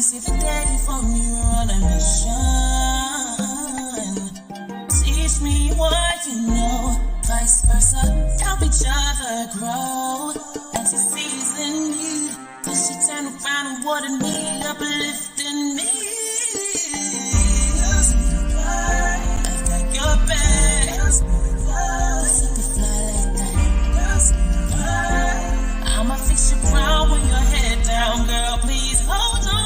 see the day for me, we're on a mission. Teach me what you know, vice versa, help each other grow. As he sees in me, then she turn around and water me, uplifting me. I've got your back. I'ma fix your crown when your head down, girl. Please hold on.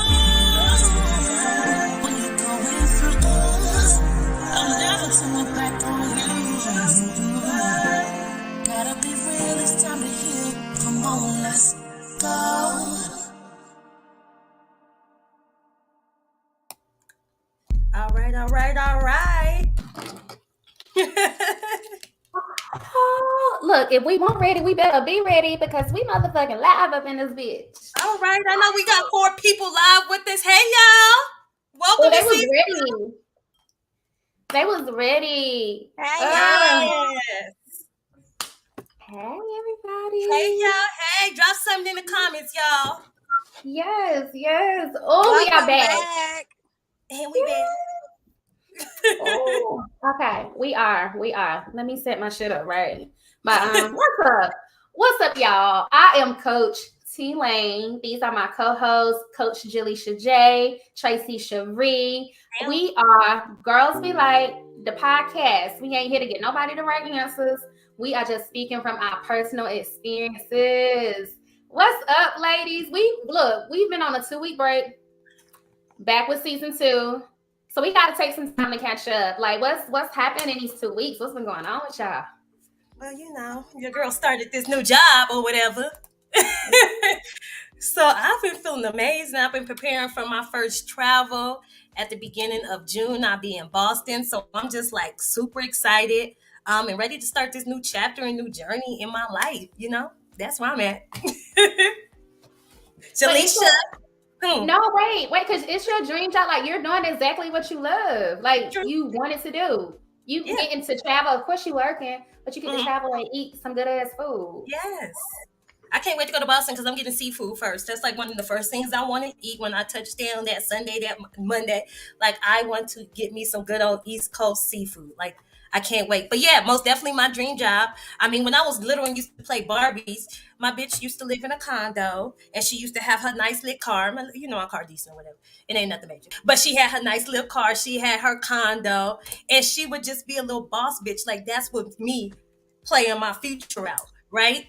When you're going through us, I'll never turn my back on you. Gotta be real, it's time to heal. Come on, let's go. All right. Oh, look, if we weren't ready, we better be ready because we motherfucking live up in this bitch. All right, I know we got 4 people live with us. Hey, y'all. Welcome They to was season ready. They was ready. Hey, Yes. Hey, everybody. Hey, y'all. Hey, drop something in the comments, y'all. Yes. Oh, we are back. And we back. Oh, okay. We are. Let me set my shit up right. But what's up, y'all? I am Coach T Lane. These are my co-hosts, Coach Jaleisha J, Tracy Cherie. We are Girls Be Like, the podcast. We ain't here to get nobody the right answers. We are just speaking from our personal experiences. What's up, ladies? We've been on a 2-week break. Back with season 2. So we got to take some time to catch up. Like, what's happened in these 2 weeks? What's been going on with y'all? Well, you know, your girl started this new job or whatever. So I've been feeling amazing. I've been preparing for my first travel at the beginning of June. I'll be in Boston. So I'm just like super excited and ready to start this new chapter and new journey in my life. You know, that's where I'm at. Jaleisha. No, wait, because it's your dream job. Like, you're doing exactly what you love. Like, you wanted to do. You getting to travel. Of course, you're working, but you get to travel and eat some good ass food. Yes. I can't wait to go to Boston because I'm getting seafood first. That's like one of the first things I want to eat when I touch down that Sunday, that Monday. Like, I want to get me some good old East Coast seafood. Like, I can't wait. But yeah, most definitely my dream job. I mean, when I was little and used to play Barbies, my bitch used to live in a condo and she used to have her nice little car. You know, our car decent or whatever. It ain't nothing major. But she had her nice little car. She had her condo and she would just be a little boss bitch. Like, that's what me playing my future out, right?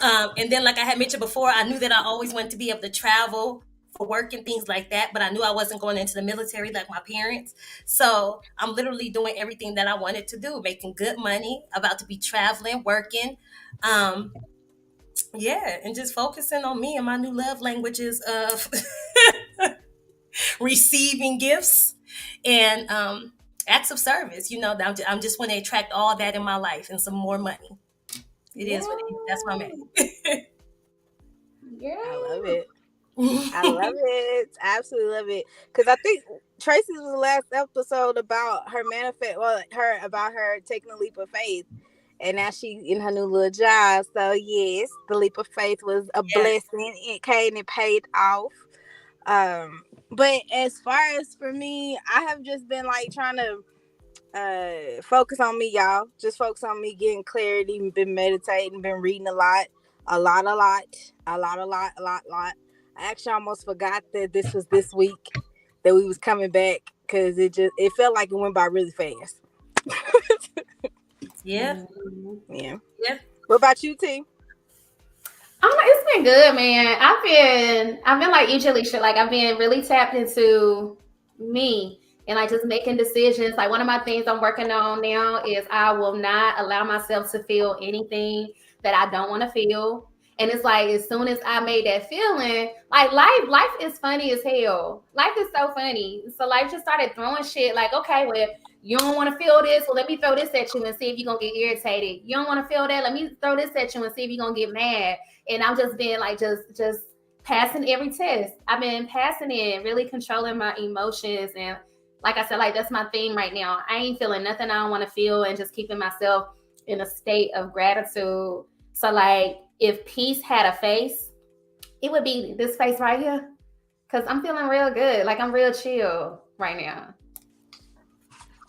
And then, like I had mentioned before, I knew that I always wanted to be able to travel for work and things like that, but I knew I wasn't going into the military like my parents. So I'm literally doing everything that I wanted to do, making good money, about to be traveling, working. And just focusing on me and my new love languages of receiving gifts and acts of service. You know, I'm just want to attract all that in my life and some more money. It is what it is. That's what I'm at. Yeah. I love it. I love it. Absolutely love it. Because I think Tracy's was the last episode about her about her taking a leap of faith. And now she's in her new little job. So yes, the leap of faith was a blessing. It came and paid off. But as far as for me, I have just been like trying to focus on me, y'all. Just focus on me getting clarity, been meditating, been reading a lot. I actually almost forgot that this was this week that we was coming back because it felt like it went by really fast. Yeah. What about you, T? It's been good, man. I've been like you, Jaleisha. Like, I've been really tapped into me and like just making decisions. Like, one of my things I'm working on now is I will not allow myself to feel anything that I don't want to feel. And it's like, as soon as I made that feeling, like life is funny as hell. Life is so funny. So life just started throwing shit like, okay, well, you don't want to feel this. Well, let me throw this at you and see if you're going to get irritated. You don't want to feel that. Let me throw this at you and see if you're going to get mad. And I'm just being like, just passing every test. I've been passing it, really controlling my emotions. And like I said, like, that's my theme right now. I ain't feeling nothing I don't want to feel and just keeping myself in a state of gratitude. So like, if peace had a face, it would be this face right here. because I'm feeling real good. Like I'm real chill right now.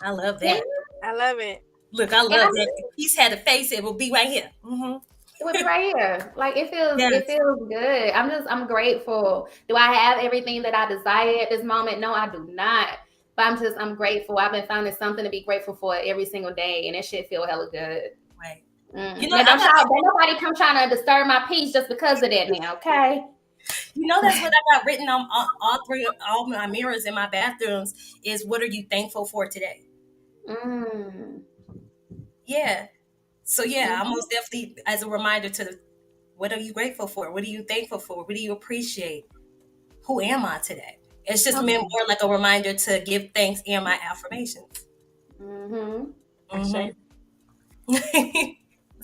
I love Yeah. that. I love it. Look, I And love that. If he's had a face, it will be right here. it would be right here. Like it Yes. feels good. I'm grateful. Do I have everything that I desire at this moment? No, I do not. But I'm grateful. I've been finding something to be grateful for every single day, and that shit feel hella good. Right. Now don't nobody come trying to disturb my peace just because of that now, okay? That's what I got written on all my mirrors in my bathrooms is what are you thankful for today? Mm. Yeah. So yeah, Mm-hmm. I'm most definitely as a reminder to what are you grateful for? What are you thankful for? What do you appreciate? Who am I today? It's just Okay. meant more like a reminder to give thanks and my affirmations. Mm-hmm. Mm-hmm.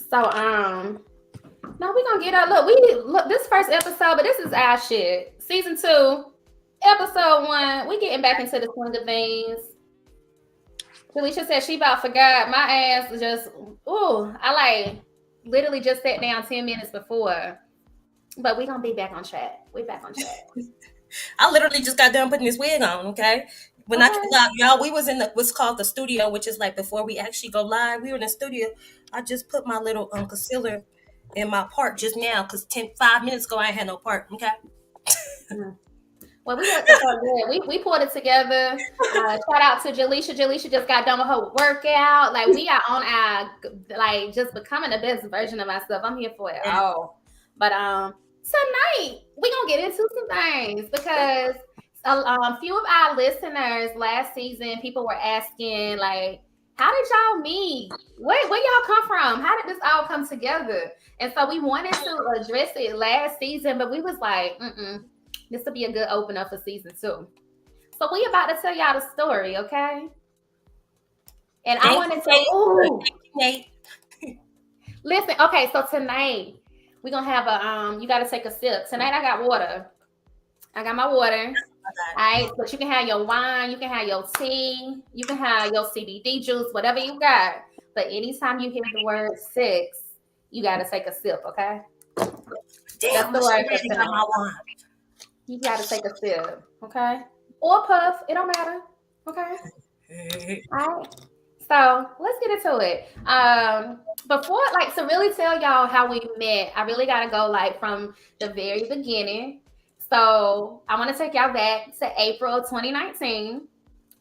So no, we gonna get up. Look this first episode, but this is our shit. Season 2, episode 1. We getting back into the swing of things. Felicia said she about forgot. My ass just I like literally just sat down 10 minutes before. But we gonna be back on track. We back on track. I literally just got done putting this wig on, okay? When Okay. y'all, we was in what's called the studio, which is like before we actually go live, we were in the studio. I just put my little concealer in my part just now because 5 minutes ago I ain't had no part, okay? Well, we looked the fuck good. We pulled it together. Shout out to Jaleisha. Jaleisha just got done with her workout. Like we are on our just becoming the best version of myself. I'm here for it all. But tonight we gonna get into some things because a few of our listeners last season, people were asking like, how did y'all meet? Where y'all come from? How did this all come together? And so we wanted to address it last season, but we was like, this will be a good opener for season 2. So we about to tell y'all the story, okay? And I wanted to Nate. Listen, okay, so tonight we're gonna have a you gotta take a sip. Tonight I got water. I got my water. All right, but you can have your wine, you can have your tea, you can have your CBD juice, whatever you got. But anytime you hear the word sex, you gotta take a sip, okay? Damn, that's the word for got my wine. You gotta take a sip, okay? Or puff, it don't matter. Okay. All right. So let's get into it. Before, like, to really tell y'all how we met, I really gotta go like from the very beginning. So I want to take y'all back to April 2019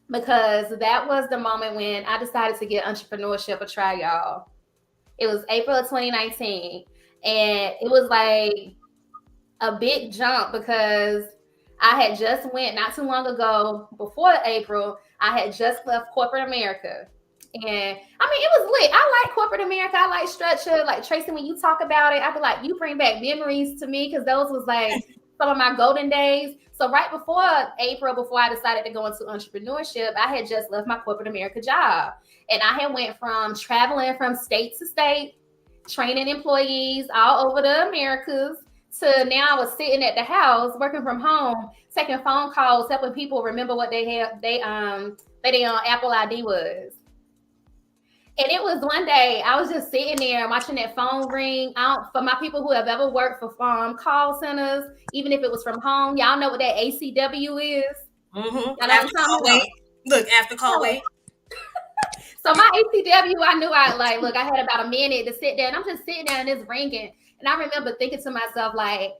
because that was the moment when I decided to get entrepreneurship a try, y'all. It was April of 2019, and it was like a big jump because I had just went not too long ago before April. I had just left corporate America. And I mean, it was lit. I like corporate America. I like structure. Like Tracy, when you talk about it, I be like, you bring back memories to me because those was like some of my golden days. So right before April, before I decided to go into entrepreneurship, I had just left my corporate America job. And I had went from traveling from state to state, training employees all over the Americas, to now I was sitting at the house working from home, taking phone calls, helping people remember what they on Apple ID was. And it was one day I was just sitting there watching that phone ring. For my people who have ever worked for call centers, even if it was from home, y'all know what that ACW is. After call wait. Look, after call wait. So my ACW, I knew look, I had about a minute to sit there, and I'm just sitting there and it's ringing. And I remember thinking to myself, like,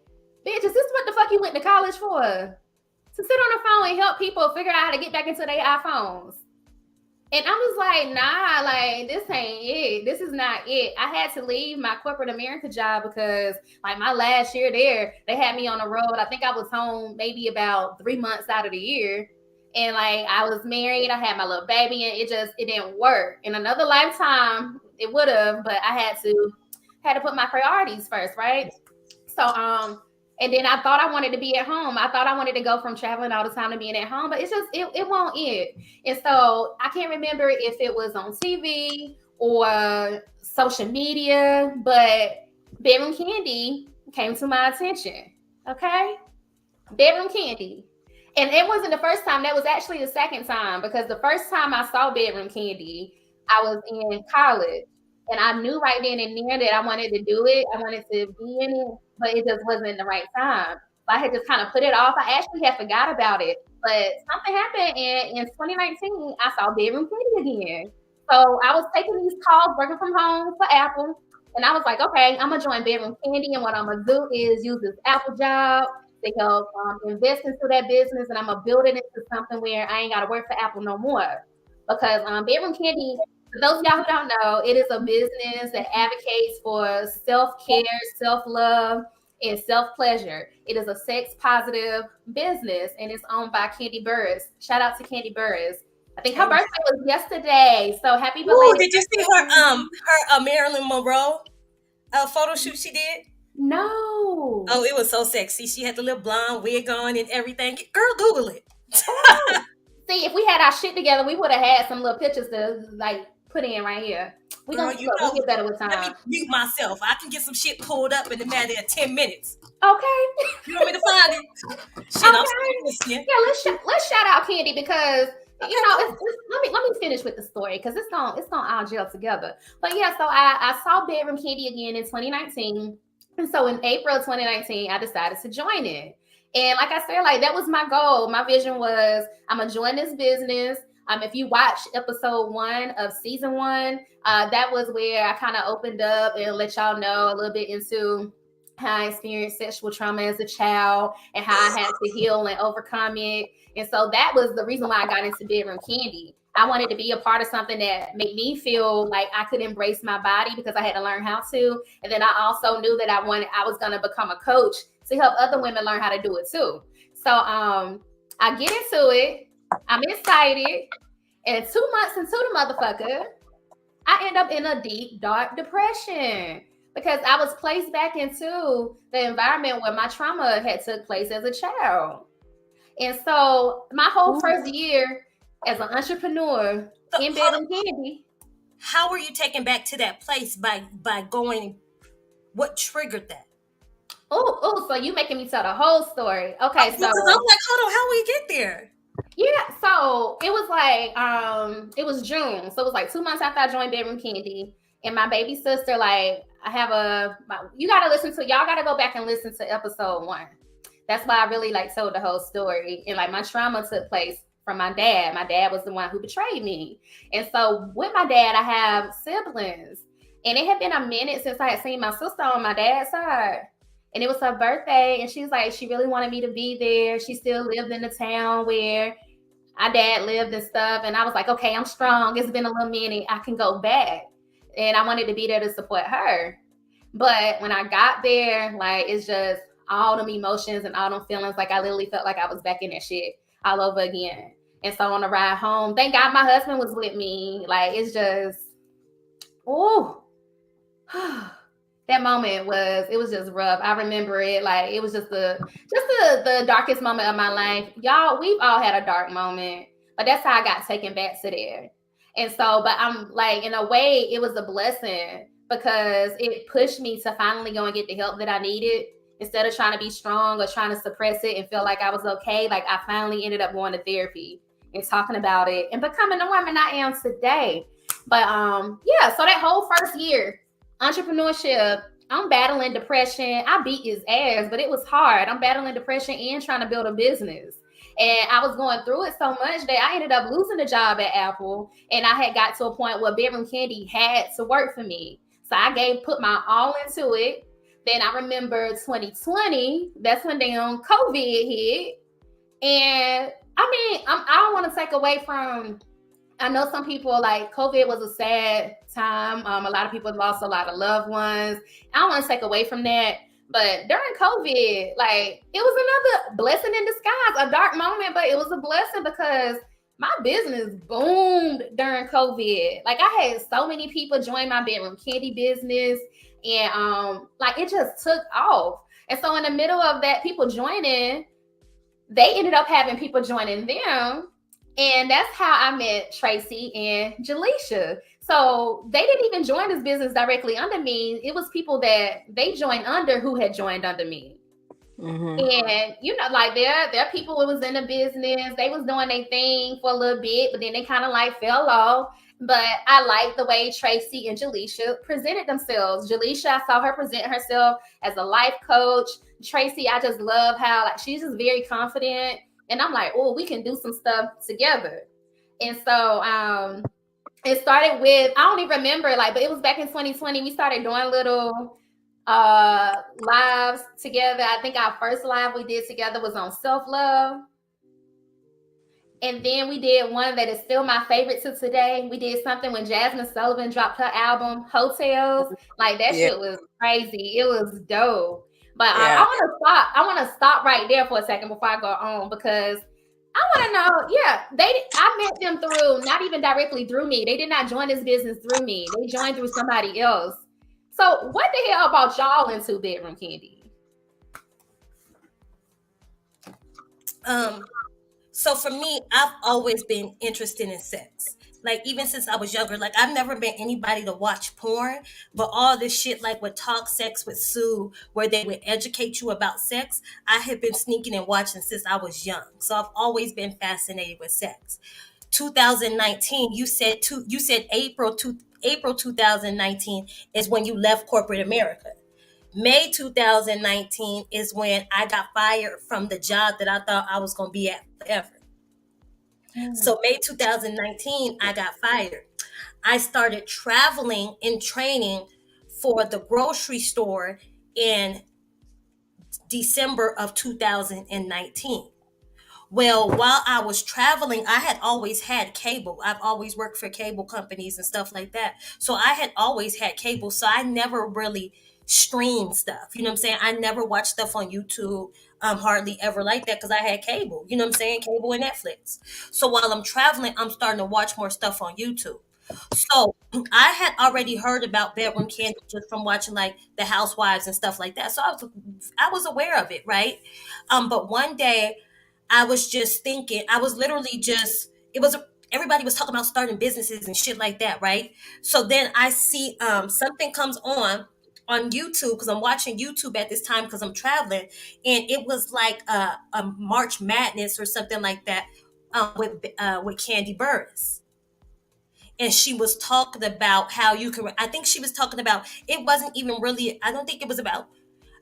bitch, is this what the fuck you went to college for? To sit on the phone and help people figure out how to get back into their iPhones. And I was like, nah, like, this ain't it. This is not it. I had to leave my corporate America job because, like, my last year there, they had me on the road. I think I was home maybe about 3 months out of the year. And, like, I was married. I had my little baby, and it didn't work. In another lifetime, it would have, but I had to put my priorities first, right? So, and then I thought I wanted to be at home. I thought I wanted to go from traveling all the time to being at home, but it won't end. And so I can't remember if it was on TV or social media, but Bedroom Kandi came to my attention. Okay? Bedroom Kandi. And it wasn't the first time. That was actually the second time, because the first time I saw Bedroom Kandi, I was in college. And I knew right then and there that I wanted to do it. I wanted to be in it, but it just wasn't the right time. So I had just kind of put it off. I actually had forgot about it. But something happened in 2019, I saw Bedroom Kandi again. So I was taking these calls working from home for Apple. And I was like, okay, I'm going to join Bedroom Kandi. And what I'm going to do is use this Apple job to help invest into that business. And I'm going to build it into something where I ain't got to work for Apple no more. Because Bedroom Kandi, for those of y'all who don't know, it is a business that advocates for self-care, self-love, and self-pleasure. It is a sex-positive business, and it's owned by Kandi Burris. Shout out to Kandi Burris. I think her birthday was yesterday, so happy belated. Ooh, did you see her Marilyn Monroe photo shoot she did? No. Oh, it was so sexy. She had the little blonde wig on and everything. Girl, Google it. See, if we had our shit together, we would have had some little pictures to like put in right here. We gonna we'll get better with time. Let me mute myself. I can get some shit pulled up in a matter of 10 minutes. Okay. You want me to find it? Shit, okay. I'm still listening. Yeah, let's shout out Kandi because let me finish with the story because it's gonna all gel together. But yeah, so I saw Bedroom Kandi again in 2019, and so in April 2019, I decided to join it. And like I said, like that was my goal. My vision was I'm gonna join this business. If you watch episode 1 of season 1, that was where I kind of opened up and let y'all know a little bit into how I experienced sexual trauma as a child and how I had to heal and overcome it. And so that was the reason why I got into Bedroom Kandi. I wanted to be a part of something that made me feel like I could embrace my body because I had to learn how to. And then I also knew that I was going to become a coach to help other women learn how to do it too. So I get into it. I'm excited. And 2 months into the motherfucker, I end up in a deep, dark depression because I was placed back into the environment where my trauma had took place as a child. And so my whole first year as an entrepreneur in Bedroom Kandi. How were you taken back to that place by going? What triggered that? Oh, so you making me tell the whole story. Okay, so I'm like, hold on, how we get there? Yeah, so it was like it was June. So it was like 2 months after I joined Bedroom Kandi. And my baby sister, like, y'all gotta go back and listen to episode 1. That's why I really like told the whole story. And like my trauma took place from my dad. My dad was the one who betrayed me. And so with my dad, I have siblings. And it had been a minute since I had seen my sister on my dad's side. And it was her birthday. And she's like, she really wanted me to be there. She still lived in the town where my dad lived and stuff. And I was like, okay, I'm strong. It's been a little minute. I can go back. And I wanted to be there to support her. But when I got there, like, it's just all them emotions and all them feelings. Like, I literally felt like I was back in that shit all over again. And so on the ride home, thank God my husband was with me. Like, it's just, that moment was just rough. I remember it like it was just the darkest moment of my life. Y'all, we've all had a dark moment, but that's how I got taken back to there. And so, but I'm like, in a way, it was a blessing because it pushed me to finally go and get the help that I needed instead of trying to be strong or trying to suppress it and feel like I was okay. Like I finally ended up going to therapy and talking about it and becoming the woman I am today. But yeah, so that whole first year, entrepreneurship, I'm battling depression. I beat his ass, but it was hard. I'm battling depression and trying to build a business. And I was going through it so much that I ended up losing a job at Apple. And I had got to a point where Bedroom Kandi had to work for me. So I put my all into it. Then I remember 2020, that's when COVID hit. And I mean, I don't want to take away from, I know some people like COVID was a sad time. A lot of people lost a lot of loved ones. I don't want to take away from that. But during COVID, like it was another blessing in disguise, a dark moment, but it was a blessing because my business boomed during COVID. Like I had so many people join my Bedroom Kandi business and like it just took off. And so in the middle of that, people joining, they ended up having people joining them. And that's how I met Tracy and Jaleisha. So they didn't even join this business directly under me. It was people that they joined under who had joined under me. Mm-hmm. And, you know, like there are people who was in the business. They was doing their thing for a little bit, but then they kind of like fell off. But I like the way Tracy and Jaleisha presented themselves. Jaleisha, I saw her present herself as a life coach. Tracy, I just love how like she's just very confident. And I'm like, oh, we can do some stuff together. And so it started with, I don't even remember, like, but it was back in 2020. We started doing little lives together. I think our first live we did together was on self-love. And then we did one that is still my favorite to today. We did something when Jasmine Sullivan dropped her album Hotels. Like that shit was crazy. It was dope. But I want to stop. I want to stop right there for a second before I go on, because I want to know. Yeah, I met them through, not even directly through me. They did not join this business through me. They joined through somebody else. So what the hell about y'all in 2-bedroom Kandi? So for me, I've always been interested in sex. Like even since I was younger, like I've never been anybody to watch porn, but all this shit like with Talk Sex with Sue, where they would educate you about sex, I have been sneaking and watching since I was young. So I've always been fascinated with sex. 2019, you said April 2019 is when you left corporate America. May 2019 is when I got fired from the job that I thought I was going to be at forever. So May 2019, I got fired. I started traveling and training for the grocery store in December of 2019. Well, while I was traveling, I had always had cable. I've always worked for cable companies and stuff like that. So I had always had cable. So I never really streamed stuff. You know what I'm saying? I never watched stuff on YouTube, hardly ever like that, because I had cable. You know what I'm saying? Cable and Netflix. So while I'm traveling, I'm starting to watch more stuff on YouTube. So I had already heard about bedroom candy just from watching like the Housewives and stuff like that. So I was aware of it, right? But one day I was just thinking, I was literally just, everybody was talking about starting businesses and shit like that, right? So then I see something comes on YouTube, because I'm watching YouTube at this time because I'm traveling, and it was like a March Madness or something like that with Kandi Burruss. And she was talking about how you can, I think she was talking about, it wasn't even really, I don't think it was about,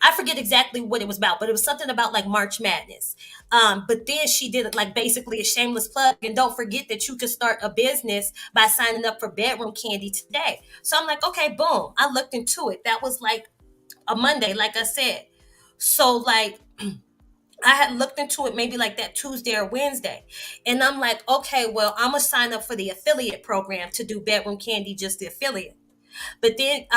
I forget exactly what it was about, but it was something about like March Madness. But then she did it like basically a shameless plug. And don't forget that you can start a business by signing up for Bedroom Candy today. So I'm like, okay, boom. I looked into it. That was like a Monday, like I said. So like I had looked into it maybe like that Tuesday or Wednesday. And I'm like, okay, well, I'm going to sign up for the affiliate program to do Bedroom Candy, just the affiliate. But then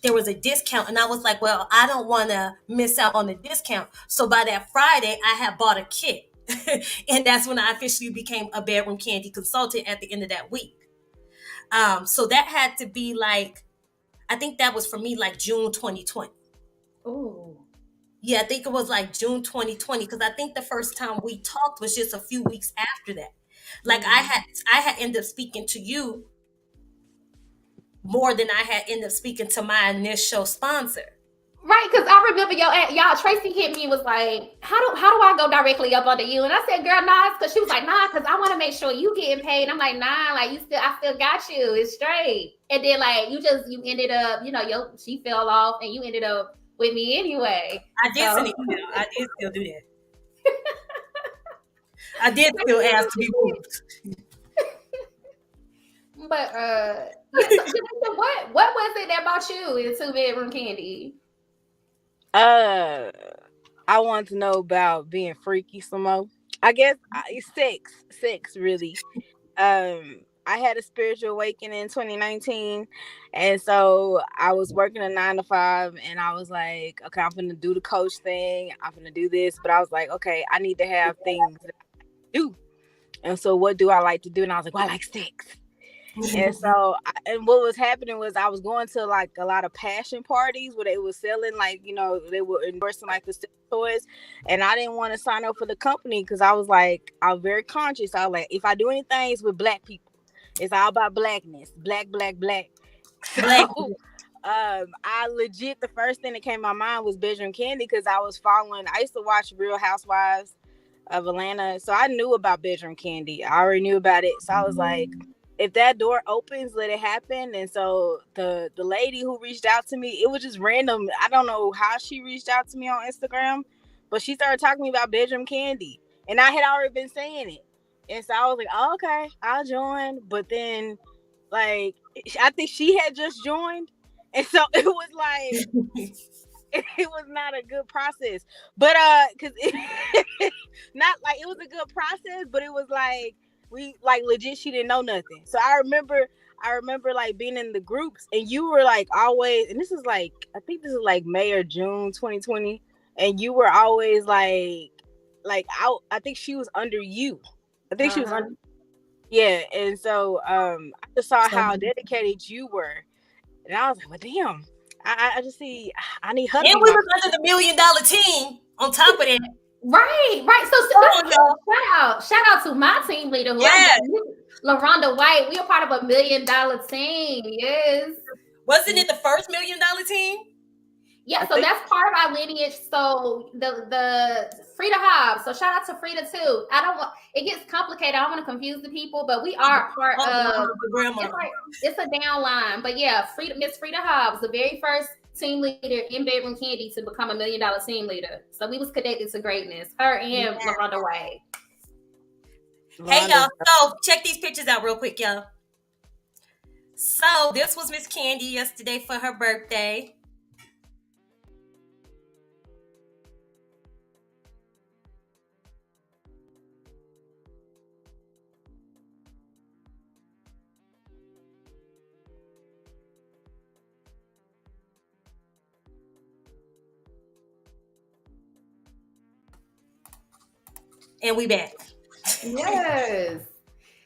there was a discount, and I was like, well, I don't want to miss out on the discount. So by that Friday, I had bought a kit. And that's when I officially became a Bedroom Candy consultant at the end of that week. So that had to be like, I think that was for me like June 2020. Oh. Yeah, I think it was like June 2020, because I think the first time we talked was just a few weeks after that. Like I had ended up speaking to you more than I had ended up speaking to my initial sponsor. Right, because I remember y'all Tracy hit me and was like, how do I go directly up under you? And I said, girl, nah, because she was like, nah, because I want to make sure you getting paid. I'm like, nah, like I still got you. It's straight. And then like you ended up, she fell off and you ended up with me anyway. I did send an email. I did still do that. I did still ask to be moved. But so what was it about you in 2-bedroom Kandi? I want to know about being freaky some more. I guess it's sex really. I had a spiritual awakening in 2019, and so I was working a 9 to 5, and I was like, okay, I'm gonna do the coach thing, I'm gonna do this, but I was like, okay, I need to have things that I do. And so what do I like to do? And I was like, well, I like sex. And so, and what was happening was I was going to like a lot of passion parties where they were selling like, they were endorsing like the sex toys. And I didn't want to sign up for the company because I was very conscious. I was like, if I do anything with black people, it's all about blackness, black. So, I legit, the first thing that came to my mind was Bedroom Candy, because I used to watch Real Housewives of Atlanta. So I knew about Bedroom Candy. I already knew about it. So I was like, if that door opens, let it happen. And so the lady who reached out to me, it was just random. I don't know how she reached out to me on Instagram, but she started talking to me about bedroom candy, and I had already been saying it. And so I was like, oh, okay, I'll join. But then, like, I think she had just joined, and so it was like it was not a good process. But because not like it was a good process, but it was like we like legit she didn't know nothing. So I remember like being in the groups, and you were like always, and this is like I think this is like May or June 2020, and you were always like I think she was under you. I think she was under, yeah. And so I just saw how dedicated you were, and I was like, well, damn. I just see I need her to And be we my was under the $1 million team on top of that. Right. So shout out to my team leader, who Yes. LaRonda White. We are part of $1 million team. Yes. Wasn't it the first $1 million team? Yeah, so that's part of our lineage. So the Frida Hobbs. So shout out to Frida too. I don't want it gets complicated. I don't want to confuse the people, but we are part of the grandma. It's a downline. But yeah, Miss Frida Hobbs, the very first team leader in Bedroom Candy to become $1 million team leader. So we was connected to greatness. Her and LaRonda White. Hey y'all, so check these pictures out real quick, y'all. So this was Miss Kandi yesterday for her birthday. And we back. Yes.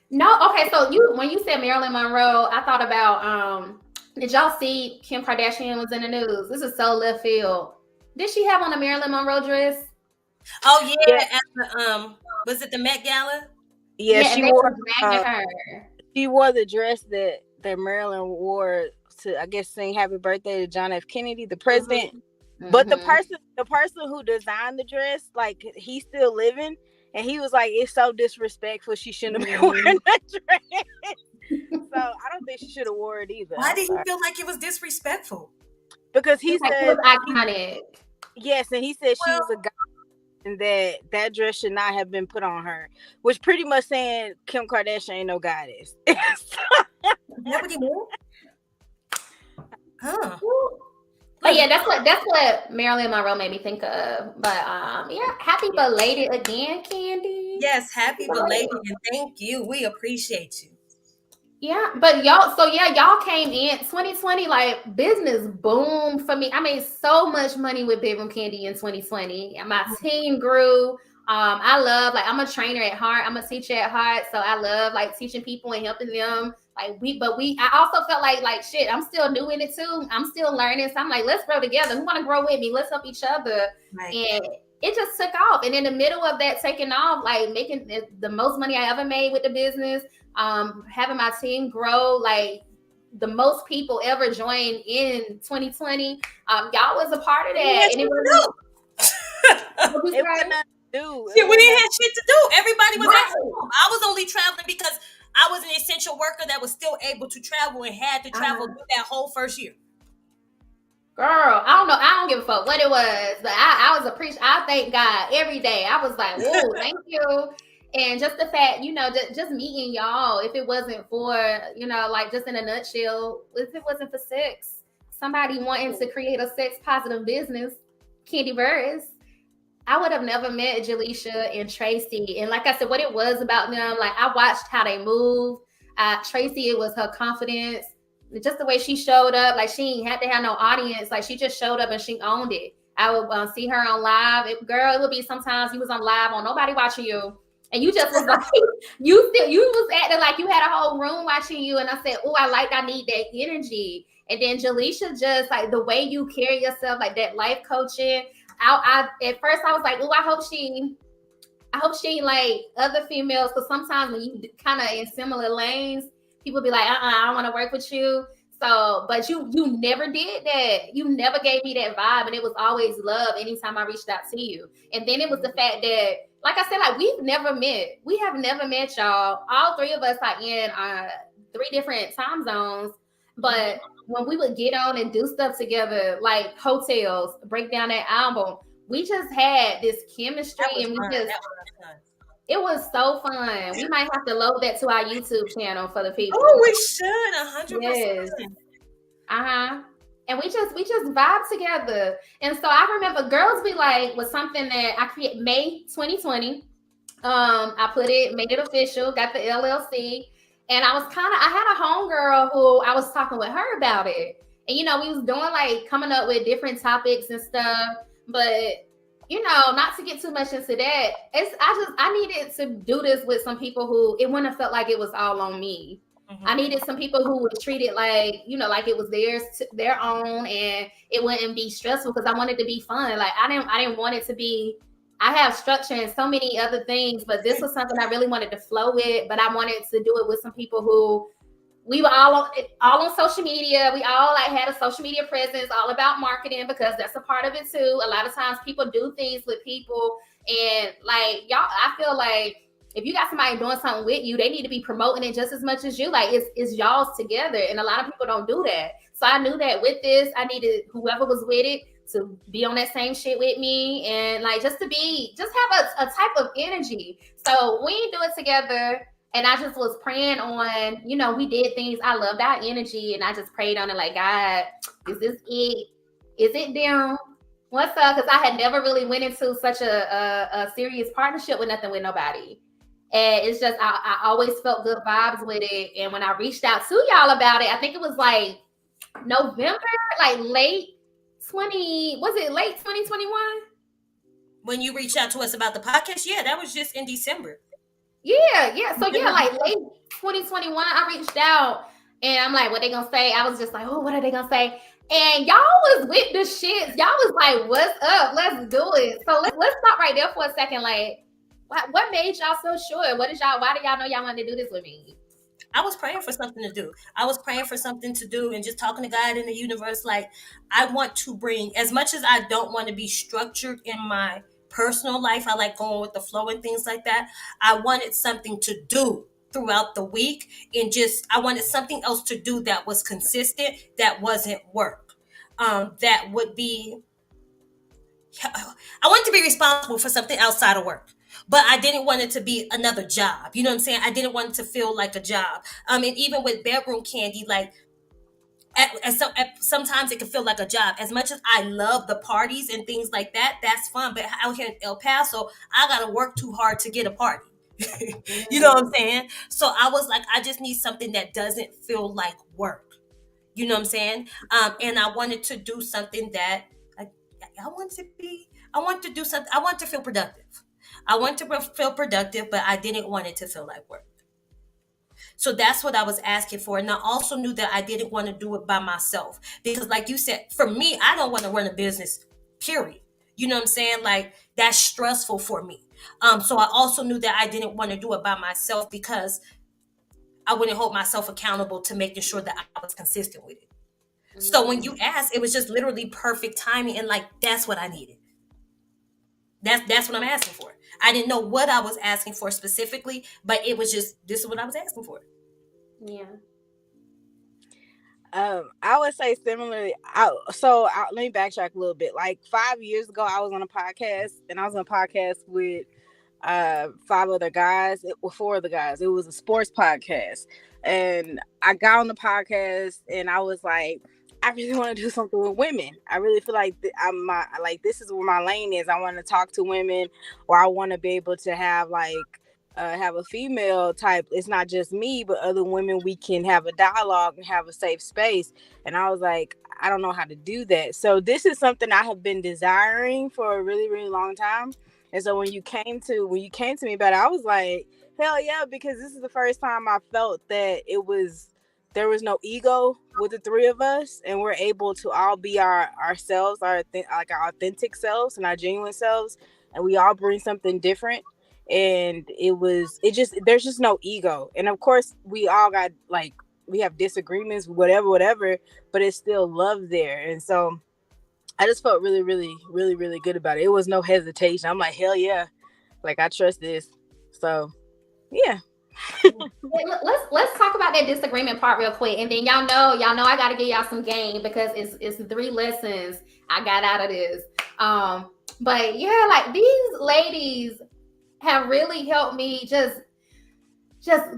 No, okay. So when you said Marilyn Monroe, I thought about did y'all see Kim Kardashian was in the news? This is so left field. Did she have on a Marilyn Monroe dress? Oh yeah, at the was it the Met Gala? Yeah, she wore her. She wore the dress that Marilyn wore to, I guess, sing "Happy Birthday" to John F. Kennedy, the president. Mm-hmm. But the person who designed the dress, like, he's still living, and he was like, "It's so disrespectful. She shouldn't have been wearing that dress." So I don't think she should have wore it either. Why did he feel like it was disrespectful? Because he said it was iconic. Yes, and he said she was a god, and that dress should not have been put on her, which pretty much saying Kim Kardashian ain't no goddess. Is that what he meant? Huh. But yeah, that's what Marilyn Monroe made me think of. But yeah, happy belated again, Kandi. Yes, happy belated, and thank you. We appreciate you. Yeah, but y'all came in 2020, like, business boom for me. I made so much money with Bedroom Candy in 2020. And my team grew. I love, like, I'm a trainer at heart. I'm a teacher at heart. So I love, like, teaching people and helping them. Like, I also felt like shit, I'm still new in it too. I'm still learning. So I'm like, let's grow together. Who want to grow with me? Let's help each other. Right. And it just took off. And in the middle of that taking off, like, making the most money I ever made with the business, having my team grow, like, the most people ever joined in 2020. Y'all was a part of that. And it was we didn't have shit to do. Everybody was at home. I was only traveling because I was an essential worker that was still able to travel and had to travel through that whole first year. Girl, I don't know. I don't give a fuck what it was, but I was appreciative. I thank God every day. I was like, whoa, thank you. And just the fact, just meeting y'all, if it wasn't for, like, just in a nutshell, if it wasn't for sex, somebody wanting to create a sex positive business, Kandi Burris, I would have never met Jaleisha and Tracy. And like I said, what it was about them, like, I watched how they moved. Tracy, it was her confidence, just the way she showed up. Like, she ain't had to have no audience. Like, she just showed up and she owned it. I would see her on live. It would be sometimes you was on live on nobody watching you. And you just was like, you was acting like you had a whole room watching you. And I said, oh, I need that energy. And then Jaleisha, just like the way you carry yourself, like that life coaching. At first I was like, oh, I hope she like other females, because sometimes when you kind of in similar lanes, people be like, I don't want to work with you. So, but you never did that. You never gave me that vibe, and it was always love anytime I reached out to you. And then it was the fact that, like I said, like, we have never met, y'all. All three of us are in 3 different time zones. But when we would get on and do stuff together, like hotels, break down that album, we just had this chemistry, and it was so fun. We might have to load that to our YouTube channel for the people. Oh, we should 100%. Yes. And we just vibe together. And so I remember Girls Be Like was something that I created May 2020. I made it official, got the LLC. And I had a homegirl who I was talking with her about it. And, we was doing like coming up with different topics and stuff. But, not to get too much into that, I needed to do this with some people who it wouldn't have felt like it was all on me. I needed some people who would treat it like, like it was their own, and it wouldn't be stressful, because I wanted to be fun. Like I didn't want it to be, I have structure and so many other things, but this was something I really wanted to flow with. But I wanted to do it with some people who we were all on social media. We all like had a social media presence, all about marketing, because that's a part of it too. A lot of times people do things with people, and like y'all, I feel like if you got somebody doing something with you, they need to be promoting it just as much as you. Like it's y'all's together, and a lot of people don't do that. So I knew that with this, I needed whoever was with it to be on that same shit with me, and like just have a type of energy. So we do it together, and I just was praying on, we did things. I loved our energy, and I just prayed on it like, God, is this it? Is it them? What's up? Because I had never really went into such a serious partnership with nothing with nobody. And it's just, I always felt good vibes with it. And when I reached out to y'all about it, I think it was like November, like late 2021? When you reached out to us about the podcast, yeah, that was just in December. Yeah. So yeah, like late 2021, I reached out, and I'm like, what they gonna say? I was just like, oh, what are they gonna say? And y'all was with the shits. Y'all was like, what's up? Let's do it. So let's stop right there for a second. Like, what made y'all so sure? Why did y'all know y'all wanted to do this with me? I was praying for something to do. I was praying for something to do, and just talking to God in the universe. Like, I want to bring, as much as I don't want to be structured in my personal life, I like going with the flow and things like that. I wanted something to do throughout the week, and I wanted something else to do that was consistent, that wasn't work. That would be, I wanted to be responsible for something outside of work. But I didn't want it to be another job. You know what I'm saying? I didn't want it to feel like a job. And even with Bedroom Kandi, like sometimes it can feel like a job. As much as I love the parties and things like that, that's fun. But out here in El Paso, I gotta work too hard to get a party. You know what I'm saying? So I was like, I just need something that doesn't feel like work. You know what I'm saying? And I wanted to do something that I want to do something. I want to feel productive. I want to feel productive, but I didn't want it to feel like work. So that's what I was asking for. And I also knew that I didn't want to do it by myself. Because like you said, for me, I don't want to run a business, period. You know what I'm saying? Like, that's stressful for me. So I also knew that I didn't want to do it by myself, because I wouldn't hold myself accountable to making sure that I was consistent with it. So when you asked, it was just literally perfect timing. And like, that's what I needed. That's what I'm asking for. I didn't know what I was asking for specifically, but it was just, this is what I was asking for. Yeah. I would say similarly. Let me backtrack a little bit. Like 5 years ago, I was on a podcast, and I was on a podcast with 4 other guys. It was a sports podcast, and I got on the podcast, and I was like, I really want to do something with women. I really feel like this is where my lane is. I want to talk to women, or I want to be able to have have a female type. It's not just me, but other women. We can have a dialogue and have a safe space. And I was like, I don't know how to do that. So this is something I have been desiring for a really, really long time. And so when you came to me about it, I was like, hell yeah, because this is the first time I felt that there was no ego with the 3 of us, and we're able to all be ourselves, our authentic selves and our genuine selves, and we all bring something different. And there's just no ego. And of course, we all got we have disagreements, whatever, but it's still love there. And so I just felt really, really, really, really good about it. It was no hesitation. I'm like, hell yeah, like I trust this. So yeah. Let's talk about that disagreement part real quick, and then y'all know I got to give y'all some game because it's 3 lessons I got out of this. But yeah, like these ladies have really helped me just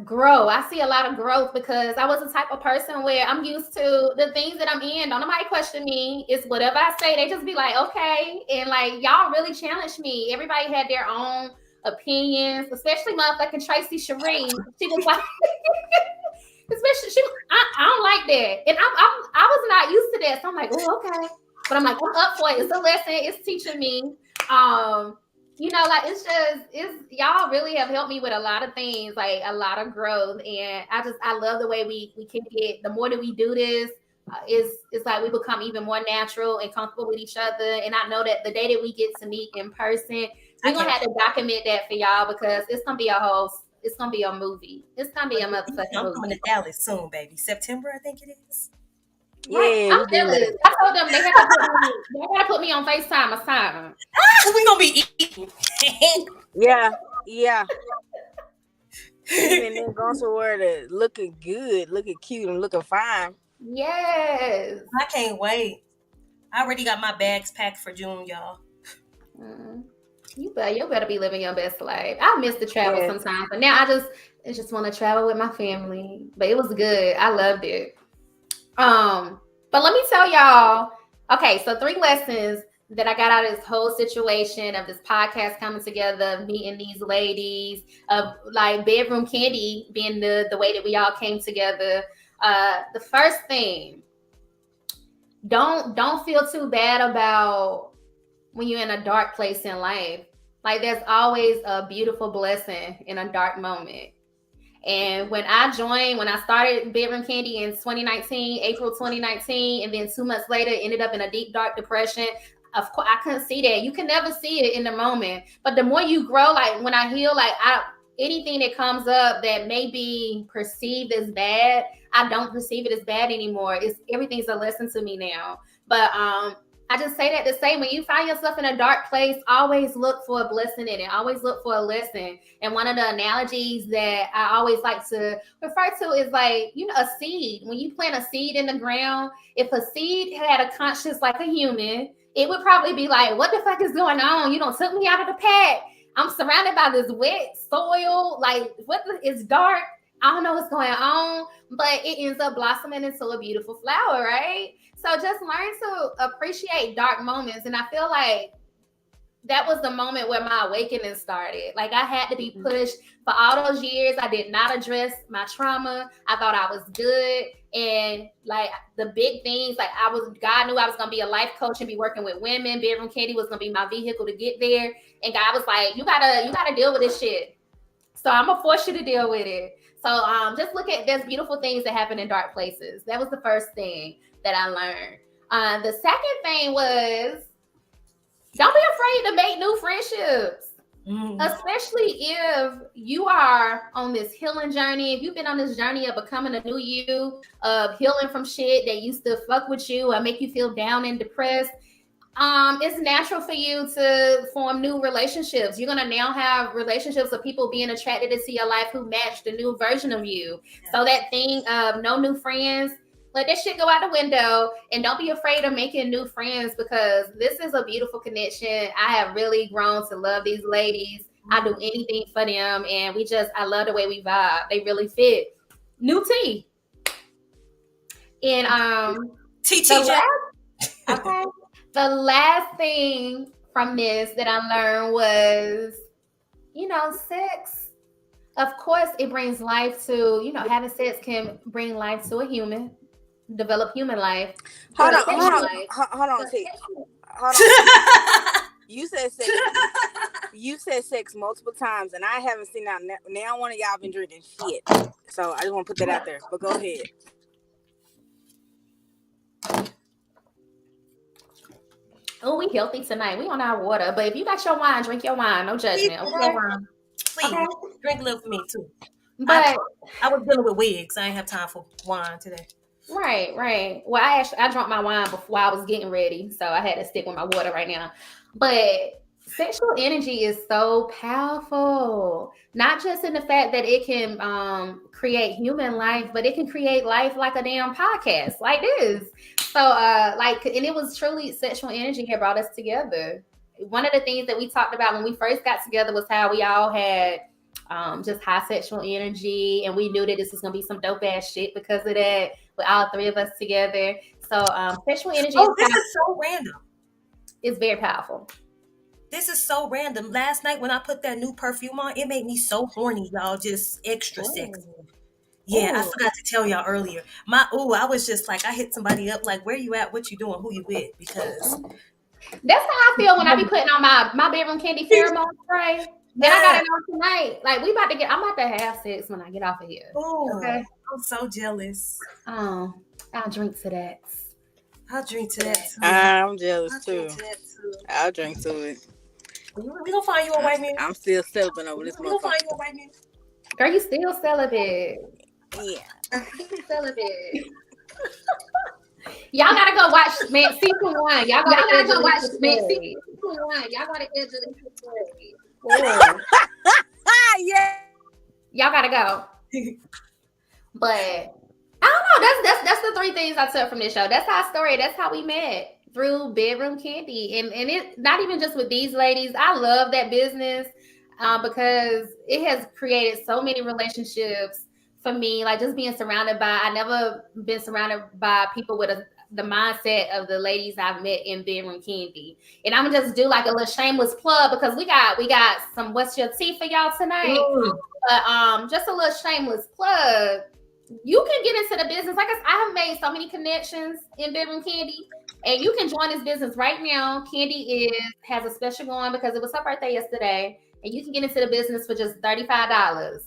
grow. I see a lot of growth because I was the type of person where I'm used to the things that I'm in. Don't nobody question me. It's whatever I say. They just be like, okay. And like, y'all really challenged me. Everybody had their own opinions, especially motherfucking Tracy Sheree. She was like, especially I don't like that. And I was not used to that. So I'm like, oh, okay. But I'm like, I'm up for it. It's a lesson. It's teaching me. Like it's y'all really have helped me with a lot of things, like a lot of growth, and I love the way we can get. The more that we do this, it's like we become even more natural and comfortable with each other. And I know that the day that we get to meet in person, we're gonna have to document that for y'all because it's gonna be a movie. It's gonna be a motherfucking movie. I'm coming to Dallas soon, baby. September, I think it is. Right. Yeah, I'm jealous. I told them they gotta put me on FaceTime or something. We're gonna be eating. Yeah. And then going somewhere to looking good, looking cute, and looking fine. Yes. I can't wait. I already got my bags packed for June, y'all. You better be living your best life. I miss the travel sometimes, but now I just want to travel with my family. But it was good. I loved it. But let me tell y'all. Okay, so 3 lessons that I got out of this whole situation of this podcast coming together, meeting these ladies, of like bedroom candy being the way that we all came together. The first thing, don't feel too bad about when you're in a dark place in life. Like there's always a beautiful blessing in a dark moment. And when I started Bedroom Candy in 2019, April 2019, and then 2 months later ended up in a deep, dark depression. Of course, I couldn't see that. You can never see it in the moment. But the more you grow, like when I heal, anything that comes up that may be perceived as bad, I don't perceive it as bad anymore. Everything's a lesson to me now. But I just say that to say when you find yourself in a dark place, always look for a blessing in it. Always look for a lesson. And one of the analogies that I always like to refer to is like, a seed. When you plant a seed in the ground, if a seed had a conscience like a human, it would probably be like, what the fuck is going on? You don't took me out of the pack. I'm surrounded by this wet soil. Like, it's dark. I don't know what's going on, but it ends up blossoming into a beautiful flower, right? So just learn to appreciate dark moments. And I feel like that was the moment where my awakening started. Like I had to be pushed for all those years. I did not address my trauma. I thought I was good. And like the big things, like God knew I was going to be a life coach and be working with women. Bedroom Candy was going to be my vehicle to get there. And God was like, you gotta deal with this shit. So I'm going to force you to deal with it. So just look at, there's beautiful things that happen in dark places. That was the first thing that I learned. The second thing was, don't be afraid to make new friendships, especially if you are on this healing journey. If you've been on this journey of becoming a new you, of healing from shit that used to fuck with you or make you feel down and depressed, it's natural for you to form new relationships. You're going to now have relationships of people being attracted into your life who match the new version of you. Yeah. So that thing of no new friends, let that shit go out the window and don't be afraid of making new friends because this is a beautiful connection. I have really grown to love these ladies. I do anything for them. And I love the way we vibe. They really fit. New tea. And TTJ. Okay. The last thing from this that I learned was, sex. Of course, it brings life to, having sex can bring life to a human. Develop human life. Hold on. You said sex multiple times, and I haven't seen that. Now one of y'all been drinking shit, so I just want to put that out there. But go ahead. Oh, we healthy tonight. We on our water, but if you got your wine, drink your wine. No judgment. Okay? Please drink a little for me too. But I was dealing with wigs. I ain't have time for wine today. Right. Well, I drank my wine before I was getting ready, so I had to stick with my water right now. But Sexual energy is so powerful, not just in the fact that it can create human life, but it can create life like a damn podcast like this. So like, and it was truly sexual energy that brought us together. One of the things that we talked about when we first got together was how we all had just high sexual energy, and we knew that this was gonna be some dope ass shit because of that, with all three of us together. So sexual energy Oh, this is so random. is very powerful. This is so random. Last night when I put that new perfume on, it made me so horny, y'all. Just extra sexy. Yeah, I forgot to tell y'all earlier. I was just like, I hit somebody up, like, where you at? What you doing? Who you with? Because that's how I feel when I be putting on my bedroom candy pheromone spray. And I got it on tonight. Like, I'm about to have sex when I get off of here. Okay. I'm so jealous. I'll drink to that. I'll drink to that too. I'm jealous too. I'll drink to it. We gonna find you a white man. I'm still celibate over this We gonna motherfucker. find you a white man. Girl, you still celibate. Yeah. Celibate. Y'all gotta go watch season 1. Y'all gotta go watch season 1. Y'all gotta Yeah. Y'all gotta go. But I don't know. That's the 3 things I took from this show. That's our story. That's how we met, through Bedroom Candy. And it not even just with these ladies. I love that business because it has created so many relationships for me. Like, just being surrounded by, I never been surrounded by people with the mindset of the ladies I've met in Bedroom Candy. And I'm gonna just do like a little shameless plug because we got some What's Your Tea for y'all tonight. But just a little shameless plug. You can get into the business. Like I have made so many connections in Bedroom Candy, and you can join this business right now. Kandi has a special going because it was her birthday yesterday, and you can get into the business for just $35.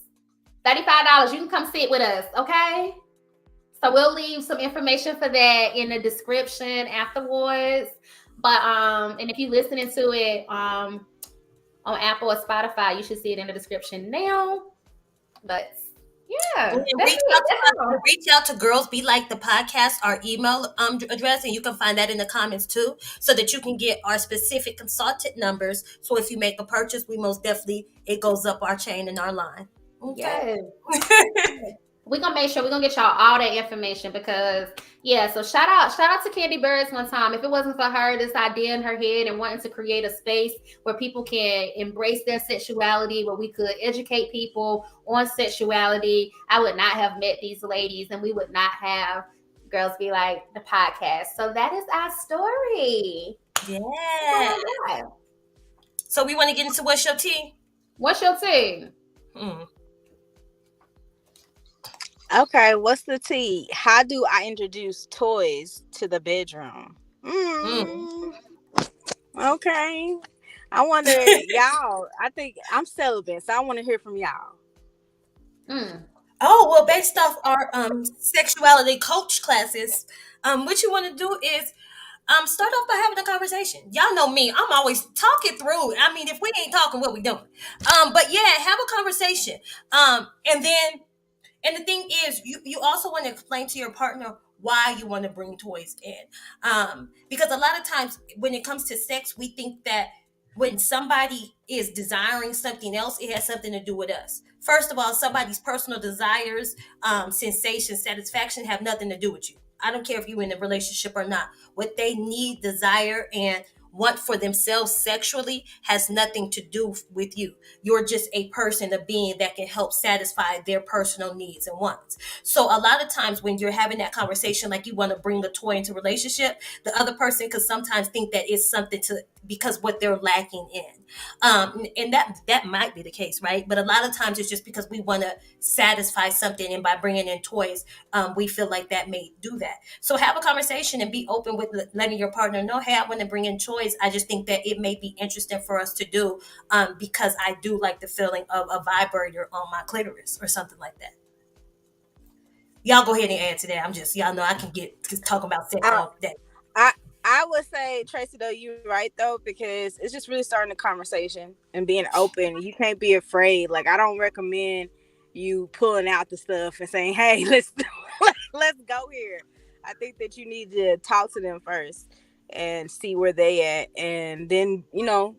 $35. You can come sit with us, okay? So we'll leave some information for that in the description afterwards. But and if you're listening to it on Apple or Spotify, you should see it in the description now. But yeah, reach out to Girls Be Like the Podcast, our email address, and you can find that in the comments too, so that you can get our specific consultant numbers. So if you make a purchase, we most definitely, it goes up our chain and our line. Okay. Yes. We're gonna make sure we're gonna get y'all all that information because so shout out to Kandi Birds one time. If it wasn't for her, this idea in her head and wanting to create a space where people can embrace their sexuality, where we could educate people on sexuality, I would not have met these ladies, and we would not have Girls Be Like the Podcast. So that is our story. Yeah. So we want to get into What's Your Tea? What's your tea? Okay, what's the tea? How do I introduce toys to the bedroom? Okay. I wonder, y'all, I think I'm celibate, so I want to hear from y'all. Oh, well, based off our sexuality coach classes, what you want to do is start off by having a conversation. Y'all know me. I'm always talking through. I mean, if we ain't talking, what we doing? But yeah, have a conversation. And the thing is, you also want to explain to your partner why you want to bring toys in. Because a lot of times when it comes to sex, we think that when somebody is desiring something else, it has something to do with us. First of all, somebody's personal desires, sensation, satisfaction have nothing to do with you. I don't care if you're in a relationship or not. What they need, desire, and want for themselves sexually has nothing to do with you. You're just a person, a being that can help satisfy their personal needs and wants. So a lot of times when you're having that conversation, like you want to bring a toy into a relationship, the other person could sometimes think that it's something because what they're lacking in. And that might be the case, right? But a lot of times it's just because we want to satisfy something, and by bringing in toys, we feel like that may do that. So have a conversation and be open with letting your partner know, hey, I want to bring in toys. I just think that it may be interesting for us to do because I do like the feeling of a vibrator on my clitoris or something like that. Y'all go ahead and answer that. Y'all know I can talking about sex all day. I would say, Tracy, though, you're right, though, because it's just really starting a conversation and being open. You can't be afraid. Like, I don't recommend you pulling out the stuff and saying, hey, let's go here. I think that you need to talk to them first and see where they at, and then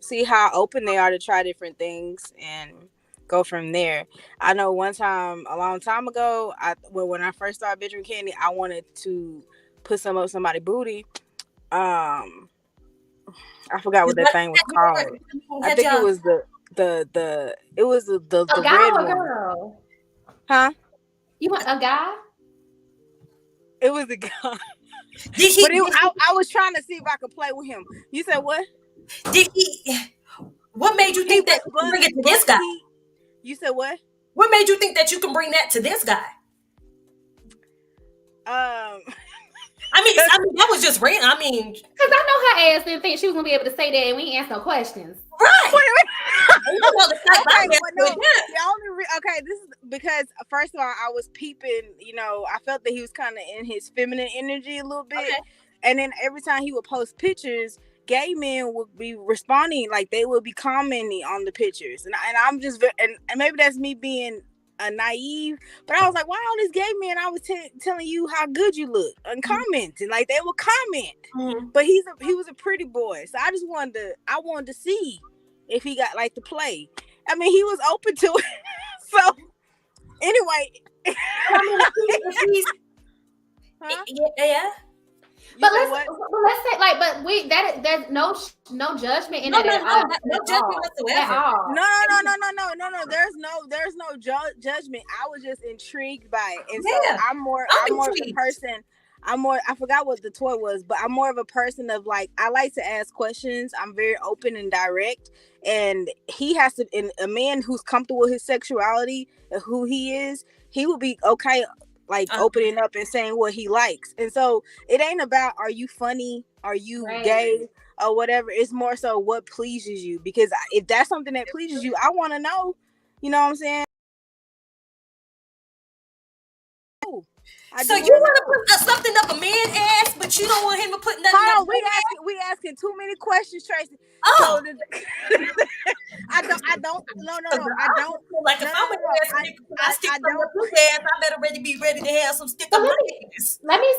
see how open they are to try different things and go from there. I know one time a long time ago, when I first started bitching Kandi, I wanted to put some up somebody's booty. I forgot what that thing was called. I think it was the a guy red or a one. girl? Huh? You want a guy? It was a guy. Did he? I was trying to see if I could play with him. You said what? Did he? What made you think that you can bring it to this guy? You said what? What made you think that you can bring that to this guy? I mean, that was just random. I mean, because I know her ass didn't think she was gonna be able to say that, and we ain't ask no questions. Right. This is because first of all, I was peeping. I felt that he was kind of in his feminine energy a little bit, and then every time he would post pictures, gay men would be responding, like they would be commenting on the pictures, and I'm just and maybe that's me being naive, but I was like, why all these gay men? I was telling you how good you look and commenting, like they would comment, but he was a pretty boy, so I just wanted to see if he got like to play. I mean, he was open to it. So anyway, yeah. But let's say like, but there's no judgment in it at all. No judgment whatsoever. No. There's no judgment. I was just intrigued by it, and so I'm more of a person. I forgot what the toy was, but I'm more of a person of like, I like to ask questions. I'm very open and direct, and and a man who's comfortable with his sexuality and who he is, he will be okay like opening up and saying what he likes. And so it ain't about, are you funny? Are you gay? Or whatever. It's more so what pleases you, because if that's something that pleases you, I want to know. You know what I'm saying? So you want to put something up a man's ass, but you don't want him to put nothing up. We asking too many questions, Tracy. Oh, so I don't. Like if I'm an ass nigga, I stick something up his ass, I better be ready to have some stick up my ass. Let me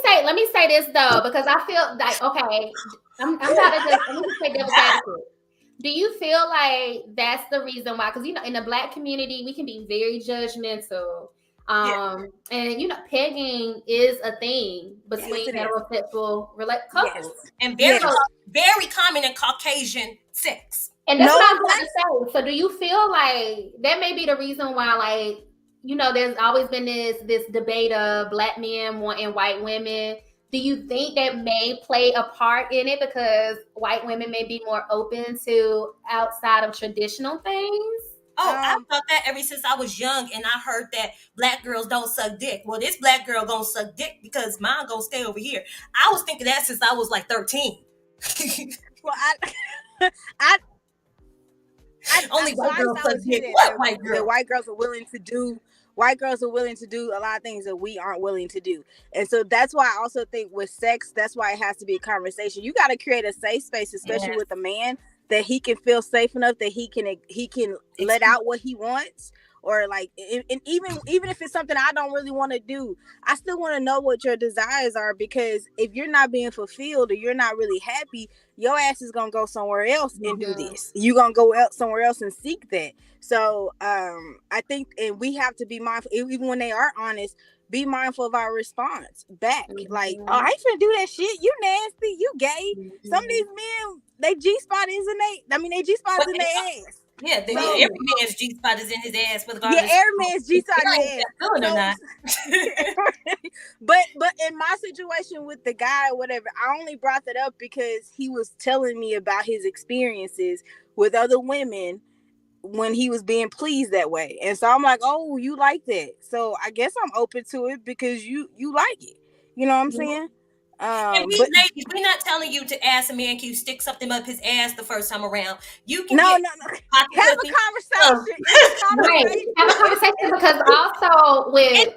say this though, because I feel like, okay, I'm about to just, let me say devil's advocate. Do you feel like that's the reason why? Because in the Black community, we can be very judgmental. And pegging is a thing between heterosexual couples, and very common in Caucasian sex. And that's what I'm going to say. So do you feel like that may be the reason why, like, there's always been this debate of Black men wanting white women? Do you think that may play a part in it because white women may be more open to outside of traditional things? I thought that ever since I was young, and I heard that Black girls don't suck dick. Well, this Black girl gonna suck dick because mine gonna stay over here. I was thinking that since I was like 13. Well, only white girls suck dick. White girls are willing to do. White girls are willing to do a lot of things that we aren't willing to do. And so that's why I also think with sex, that's why it has to be a conversation. You got to create a safe space, especially with a man, that he can feel safe enough that he can let out what he wants, or like, and even if it's something I don't really want to do, I still want to know what your desires are, because if you're not being fulfilled or you're not really happy, your ass is gonna go somewhere else and do this. You're gonna go out somewhere else and seek that. So I think, and we have to be mindful, even when they are honest, be mindful of our response back. Like, oh, I ain't finna do that shit. You nasty. You gay. Some of these men, they G-spot is in they G-spot is in their ass. Yeah, every man's G-spot is in his ass, regardless. Yeah, every man's G-spot in his ass. Feeling or not. But in my situation with the guy or whatever, I only brought that up because he was telling me about his experiences with other women when he was being pleased that way. And so I'm like, oh, you like that. So I guess I'm open to it because you like it. You know what I'm saying? And ladies, we're not telling you to ask a man, can you stick something up his ass the first time around? You can no. Have a conversation. Right. Have a conversation, because also with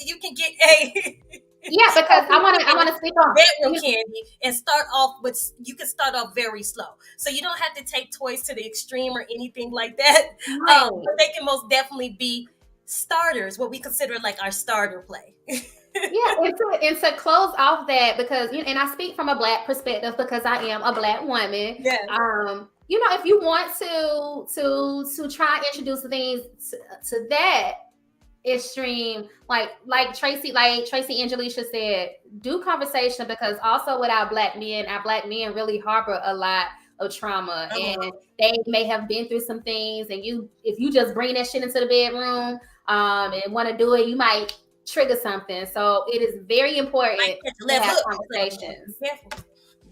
you can get a because I want to speak on bedroom candy and start off with, you can start off very slow, so you don't have to take toys to the extreme or anything like that. Right. But they can most definitely be starters, what we consider like our starter play. and to close off that, because and I speak from a Black perspective because I am a Black woman. Yes. If you want to try and introduce things to that extreme, like Tracy and Jaleisha said, do conversation, because also with our Black men really harbor a lot of trauma, and they may have been through some things, and if you just bring that shit into the bedroom and want to do it, you might trigger something. So it is very important to have conversations.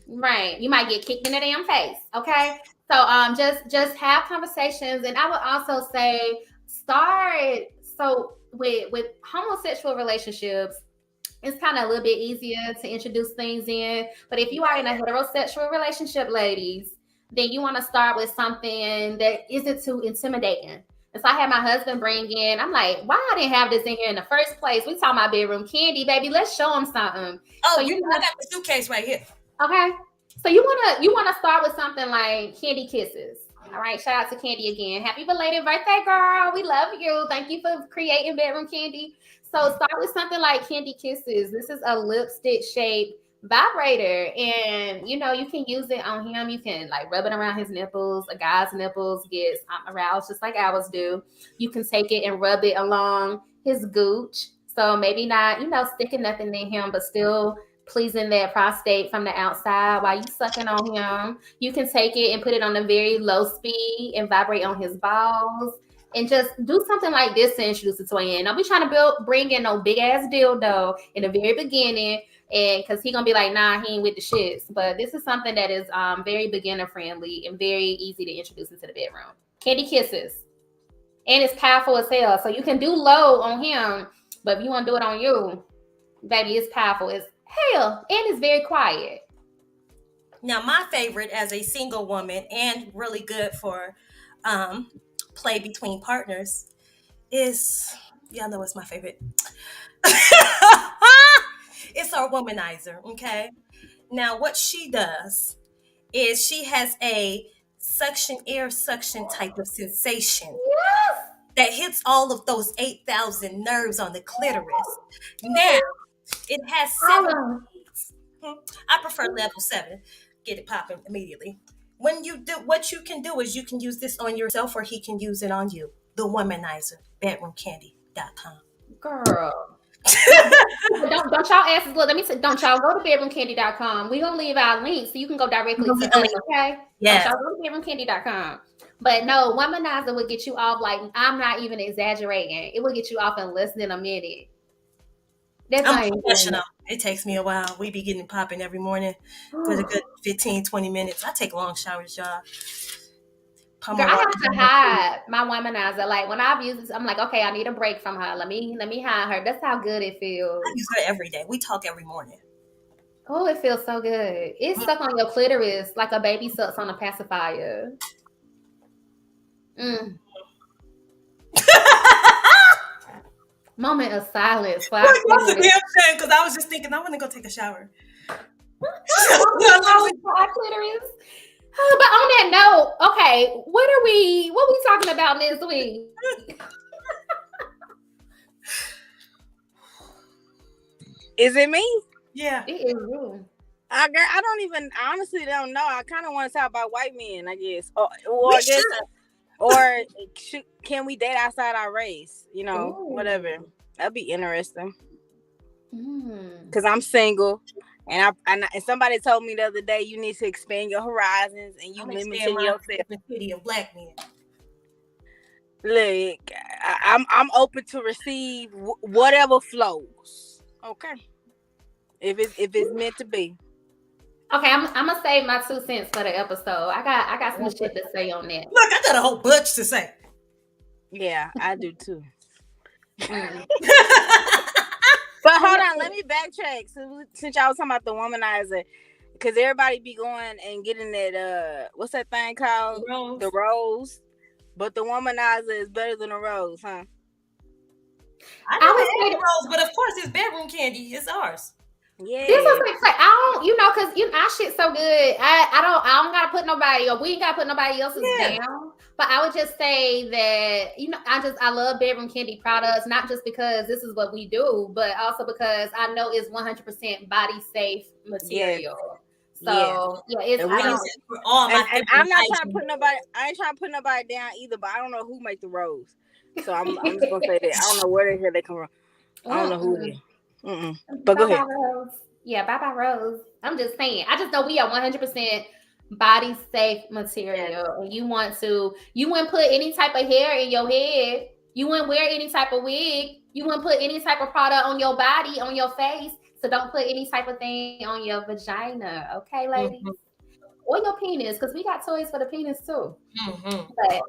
Right. You might get kicked in the damn face. Okay. So just have conversations. And I would also say with homosexual relationships, it's kind of a little bit easier to introduce things in. But if you are in a heterosexual relationship, ladies, then you want to start with something that isn't too intimidating. And so I had my husband bring in, I'm like, why I didn't have this in here in the first place? We talking about bedroom candy, baby. Let's show them something. Oh, I got the suitcase right here. Okay. So you wanna start with something like candy kisses. All right, shout out to Kandi again. Happy belated birthday, girl. We love you. Thank you for creating bedroom candy. So start with something like candy kisses. This is a lipstick shaped vibrator, and you can use it on him. You can like rub it around his nipples. A guy's nipples gets aroused just like ours do. You can take it and rub it along his gooch. So maybe not, sticking nothing in him, but still pleasing that prostate from the outside while you sucking on him. You can take it and put it on a very low speed and vibrate on his balls, and just do something like this to introduce it to him. Don't be trying to bring in no big ass dildo in the very beginning, and because he gonna be like, nah, he ain't with the shits. But this is something that is very beginner friendly and very easy to introduce into the bedroom. Candy kisses, and it's powerful as hell. So you can do low on him, but if you want to do it on you, baby, it's powerful as hell, and it's very quiet. Now, my favorite as a single woman, and really good for play between partners, is, y'all know it's my favorite. It's our womanizer, okay? Now, what she does is she has a air suction type of sensation that hits all of those 8,000 nerves on the clitoris. Now, it has 7 weeks. I prefer level 7. Get it popping immediately. When you do, what you can do is you can use this on yourself, or he can use it on you. The Womanizer, bedroomcandy.com. Girl. don't y'all asses look. Let me say, don't y'all go to bedroomcandy.com. We're gonna leave our link so you can go directly to us, okay? Yeah. Don't y'all go to bedroomcandy.com. But no, Womanizer will get you off, like, I'm not even exaggerating. It will get you off in less than a minute. I'm professional. It takes me a while. We be getting popping every morning for a good 15-20 minutes. I take long showers, y'all. Girl, I have to hide my Womanizer. Like, when I've used this, I'm like, okay, I need a break from her. Let me hide her. That's how good it feels. I use her every day. We talk every morning. Oh, it feels so good. It's stuck on your clitoris like a baby sucks on a pacifier. Moment of silence. That's a damn shame, because I was just thinking I want to go take a shower. Clitoris. But on that note, okay, what we talking about this week? Is it me? Yeah. It is you. I honestly don't know. I kind of want to talk about white men, I guess. Can we date outside our race? Whatever. That'd be interesting. Because I'm single. And somebody told me the other day, you need to expand your horizons, and you limiting yourself. City of black men. Look, I'm open to receive whatever flows. Okay, if it's meant to be. Okay, I'm gonna save my 2 cents for the episode. I got some shit to say on that. Look, I got a whole bunch to say. Yeah, I do too. But hold on, let me backtrack. Since y'all was talking about the Womanizer, because everybody be going and getting that what's that thing called? The rose. But the Womanizer is better than a rose, huh? I would say the rose, but of course it's bedroom candy. It's ours. Yeah. This was like, I don't, because our shit so good. I don't gotta put nobody, or we ain't gotta put nobody else's down. But I would just say that, I love bedroom candy products, not just because this is what we do, but also because I know it's 100% body safe material. So it's and I'm not trying to put nobody. I ain't trying to put nobody down either. But I don't know who make the rose. So I'm just gonna say that I don't know where the hell they come from. I don't know who it is. But go ahead. Rose. Yeah, bye Rose. I'm just saying. I just know we are 100% body safe material, and you wouldn't put any type of hair in your head. You wouldn't wear any type of wig. You wouldn't put any type of product on your body, on your face. So don't put any type of thing on your vagina, okay, ladies? Or your penis, because we got toys for the penis too. But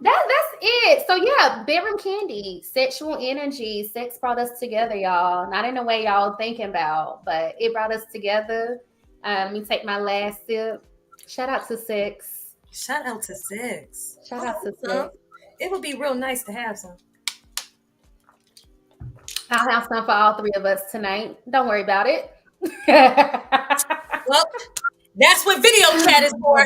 that's it. So yeah, bedroom candy, sexual energy, sex brought us together, y'all. Not in the way y'all thinking about, but it brought us together. Let me take my last sip. Shout out to sex. Shout out to sex. Shout out to sex. It would be real nice to have some. I'll have some for all three of us tonight. Don't worry about it. Well, that's what video chat is for.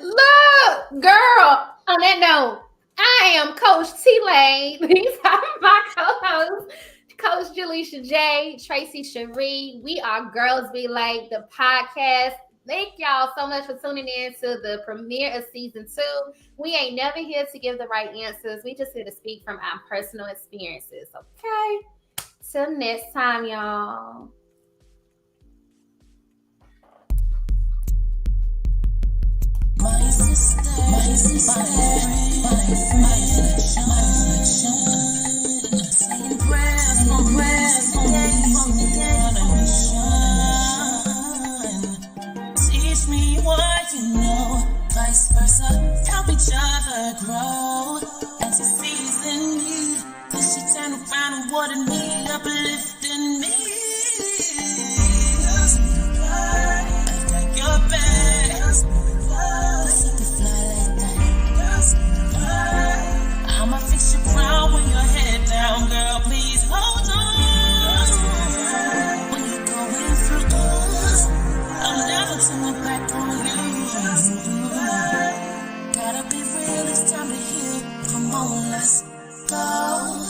Look, girl, on that note, I am Coach T-Lane. These are my co-hosts, Coach Jaleisha J, Tracy Cherie. We are Girls Be Like, the podcast. Thank y'all so much for tuning in to the premiere of season 2. We ain't never here to give the right answers. We just here to speak from our personal experiences, okay? Till next time, y'all. My sister, my saying prayers for teach me what you know, vice versa, help each other grow. As he sees in you, this should turn around and water me, uplifting me. I've got your back. I'ma fix your crown with your head down, girl. Please hold on. When you're going through, I'll never turn my back on you. Gotta be real, it's time to heal. Come on, let's go.